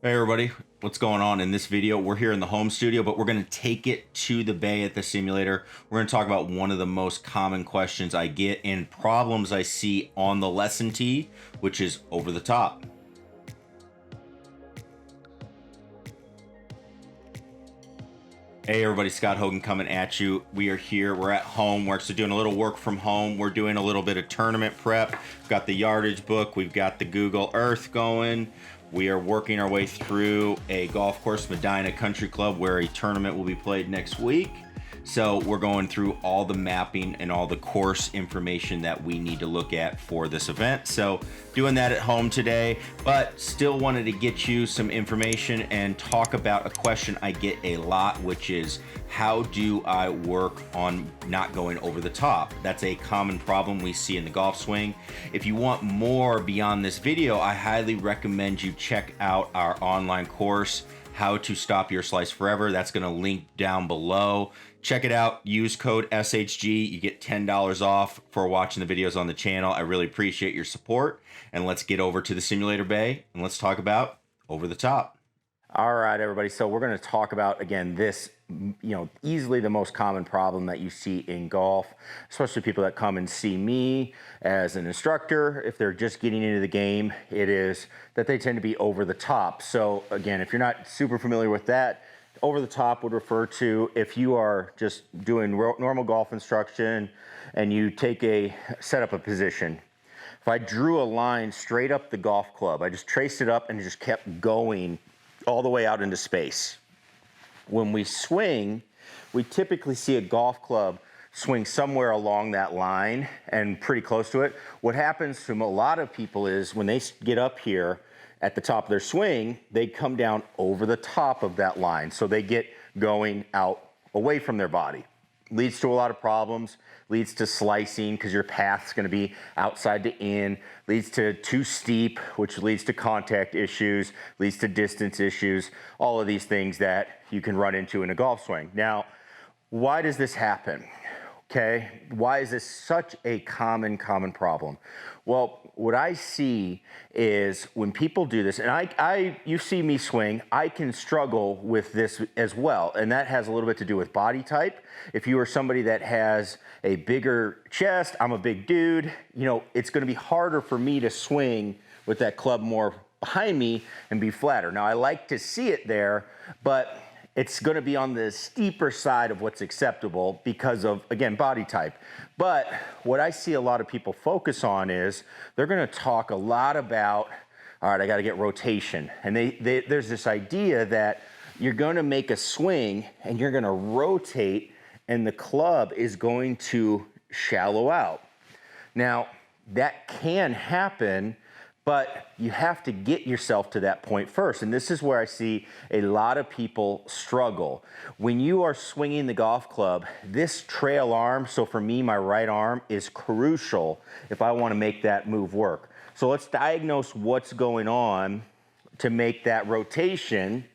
Hey everybody, what's going on? In this video, we're here in the home studio, but we're going to take it to the bay at the simulator. We're going to talk about one of the most common questions I get and problems I see on the lesson tee, which is over the top. Hey everybody, Scott Hogan coming at you. We are here, we're at home, we're actually doing a little work from home. We're doing a little bit of tournament prep. We've got the yardage book, we've got the Google Earth going. We are working our way through a golf course, Medina Country Club, where a tournament will be played next week. So we're going through all the mapping and all the course information that we need to look at for this event. So doing that at home today, but still wanted to get you some information and talk about a question I get a lot, which is how do I work on not going over the top? That's a common problem we see in the golf swing. If you want more beyond this video, I highly recommend you check out our online course, How to Stop Your Slice Forever. That's going to link down below. Check it out. Use code SHG. You get $10 off for watching the videos on the channel. I really appreciate your support. And let's get over to the simulator bay and let's talk about over the top. All right, everybody. So we're going to talk about, again, this, easily the most common problem that you see in golf, especially people that come and see me as an instructor. If they're just getting into the game, it is that they tend to be over the top. So again, if you're not super familiar with that, over the top would refer to if you are just doing normal golf instruction and you set up a position. If I drew a line straight up the golf club, I just traced it up and just kept going all the way out into space. When we swing, we typically see a golf club swing somewhere along that line and pretty close to it. What happens to a lot of people is when they get up here at the top of their swing, they come down over the top of that line. So they get going out away from their body. Leads to a lot of problems, leads to slicing because your path's going to be outside to in, leads to too steep, which leads to contact issues, leads to distance issues, all of these things that you can run into in a golf swing. Now, why does this happen? Okay, why is this such a common problem? Well, what I see is when people do this, and you see me swing, I can struggle with this as well, and that has a little bit to do with body type. If you are somebody that has a bigger chest, I'm a big dude, it's going to be harder for me to swing with that club more behind me and be flatter. Now, I like to see it there, but it's going to be on the steeper side of what's acceptable because of, again, body type. But what I see a lot of people focus on is they're going to talk a lot about, all right, I got to get rotation. And there's this idea that you're going to make a swing and you're going to rotate and the club is going to shallow out. Now, that can happen, but you have to get yourself to that point first. And this is where I see a lot of people struggle. When you are swinging the golf club, this trail arm, so for me, my right arm, is crucial if I want to make that move work. So let's diagnose what's going on to make that rotation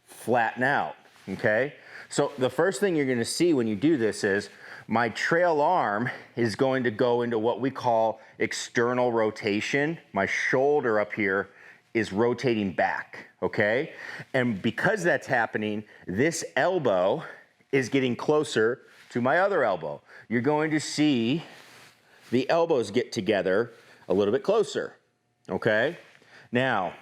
flatten out, okay? So the first thing you're going to see when you do this is my trail arm is going to go into what we call external rotation. My shoulder up here is rotating back, okay? And because that's happening, this elbow is getting closer to my other elbow. You're going to see the elbows get together a little bit closer, okay? Now,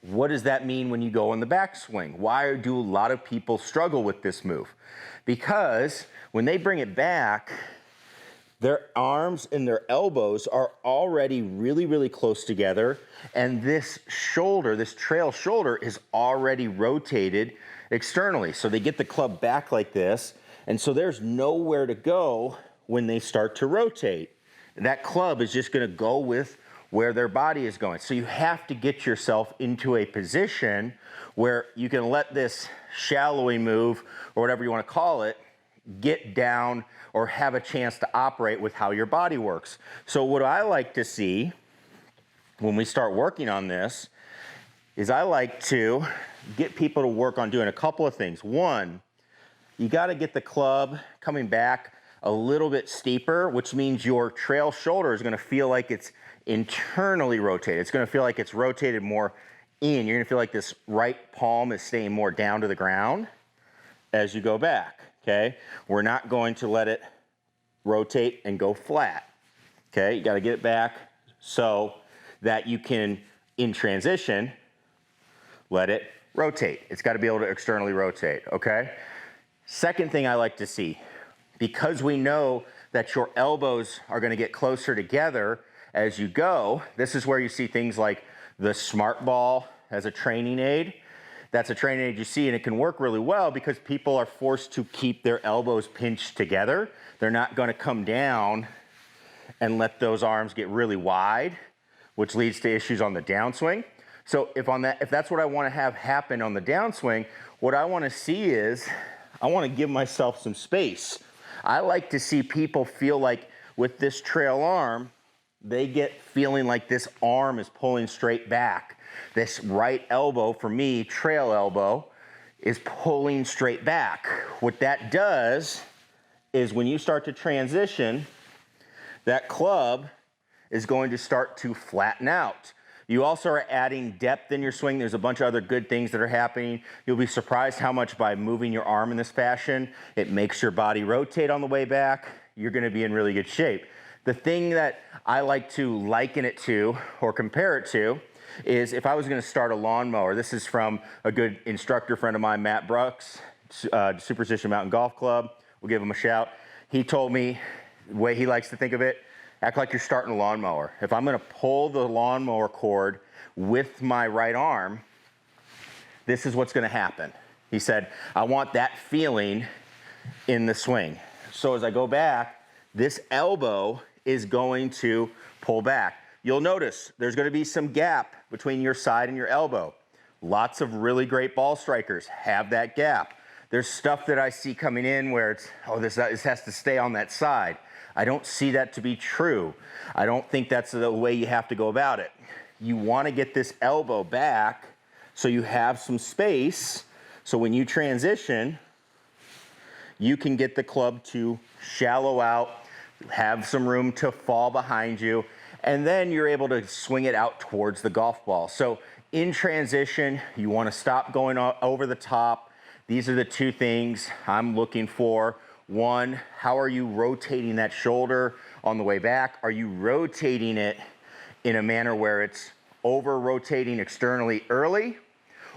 what does that mean when you go in the backswing? Why do a lot of people struggle with this move? Because when they bring it back, their arms and their elbows are already really close together, and this shoulder, this trail shoulder, is already rotated externally. So they get the club back like this, and so there's nowhere to go when they start to rotate. That club is just going to go with where their body is going. So you have to get yourself into a position where you can let this shallowing move, or whatever you want to call it, get down or have a chance to operate with how your body works. So what I like to see when we start working on this is I like to get people to work on doing a couple of things. One, you got to get the club coming back a little bit steeper, which means your trail shoulder is going to feel like it's internally rotated. It's going to feel like it's rotated more in. You're gonna feel like this right palm is staying more down to the ground as you go back, okay? We're not going to let it rotate and go flat, okay? You gotta get it back so that you can, in transition, let it rotate. It's gotta be able to externally rotate, okay? Second thing I like to see, because we know that your elbows are gonna get closer together as you go, this is where you see things like the Smart Ball as a training aid. That's a training aid you see, and it can work really well because people are forced to keep their elbows pinched together. They're not gonna come down and let those arms get really wide, which leads to issues on the downswing. So if that's what I wanna have happen on the downswing, what I wanna see is, I wanna give myself some space. I like to see people feel like with this trail arm, they get feeling like this arm is pulling straight back. This right elbow, for me, trail elbow, is pulling straight back. What that does is when you start to transition, that club is going to start to flatten out. You also are adding depth in your swing. There's a bunch of other good things that are happening. You'll be surprised how much by moving your arm in this fashion, it makes your body rotate on the way back. You're gonna be in really good shape. The thing that I like to liken it to or compare it to is if I was gonna start a lawnmower. This is from a good instructor friend of mine, Matt Brooks, Superstition Mountain Golf Club. We'll give him a shout. He told me the way he likes to think of it, act like you're starting a lawnmower. If I'm gonna pull the lawnmower cord with my right arm, this is what's gonna happen. He said, I want that feeling in the swing. So as I go back, this elbow is going to pull back. You'll notice there's gonna be some gap between your side and your elbow. Lots of really great ball strikers have that gap. There's stuff that I see coming in where it's, oh, this has to stay on that side. I don't see that to be true. I don't think that's the way you have to go about it. You wanna get this elbow back so you have some space, so when you transition, you can get the club to shallow out, have some room to fall behind you, and then you're able to swing it out towards the golf ball. So in transition, you wanna stop going over the top. These are the two things I'm looking for. One, how are you rotating that shoulder on the way back? Are you rotating it in a manner where it's over-rotating externally early?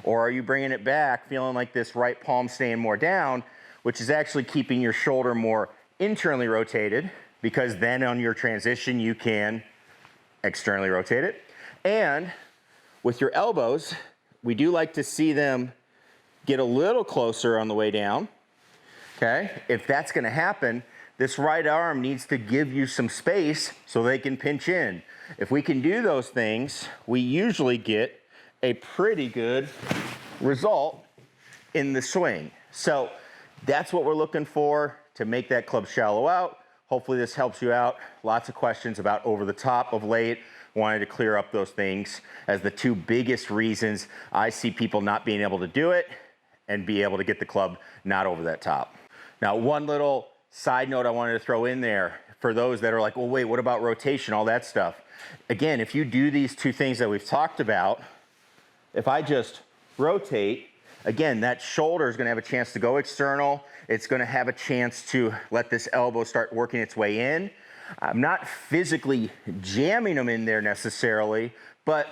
Or are you bringing it back feeling like this right palm staying more down, which is actually keeping your shoulder more internally rotated, because then on your transition you can externally rotate it. And with your elbows, we do like to see them get a little closer on the way down. Okay, if that's gonna happen, this right arm needs to give you some space so they can pinch in. If we can do those things, we usually get a pretty good result in the swing. So that's what we're looking for to make that club shallow out. Hopefully this helps you out. Lots of questions about over the top of late. Wanted to clear up those things as the two biggest reasons I see people not being able to do it and be able to get the club not over that top. Now, one little side note I wanted to throw in there for those that are like, well, wait, what about rotation, all that stuff? Again, if you do these two things that we've talked about, if I just rotate, again, that shoulder is gonna have a chance to go external. It's gonna have a chance to let this elbow start working its way in. I'm not physically jamming them in there necessarily, but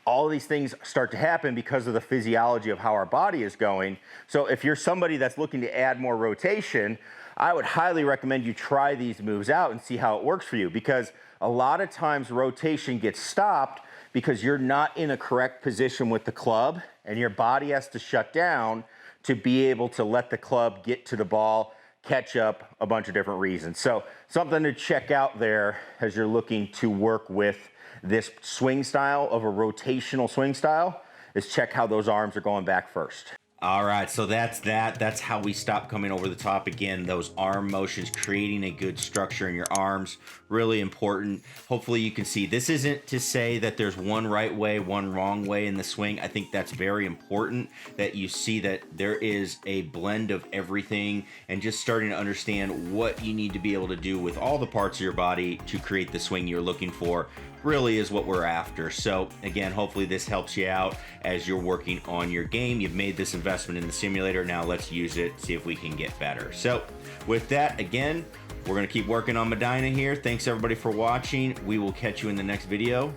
all these things start to happen because of the physiology of how our body is going. So if you're somebody that's looking to add more rotation, I would highly recommend you try these moves out and see how it works for you, because a lot of times rotation gets stopped because you're not in a correct position with the club and your body has to shut down to be able to let the club get to the ball, catch up, a bunch of different reasons. So something to check out there as you're looking to work with this swing style of a rotational swing style, is check how those arms are going back first. All right, so that's that. That's how we stop coming over the top. Again, those arm motions, creating a good structure in your arms, really important. Hopefully you can see this isn't to say that there's one right way, one wrong way in the swing. I think that's very important that you see that there is a blend of everything and just starting to understand what you need to be able to do with all the parts of your body to create the swing you're looking for. really is what we're after. So again, hopefully this helps you out as you're working on your game. You've made this investment in the simulator. Now let's use it, see if we can get better. So with that, again, we're going to keep working on Medina here. Thanks everybody for watching. We will catch you in the next video.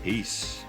Peace.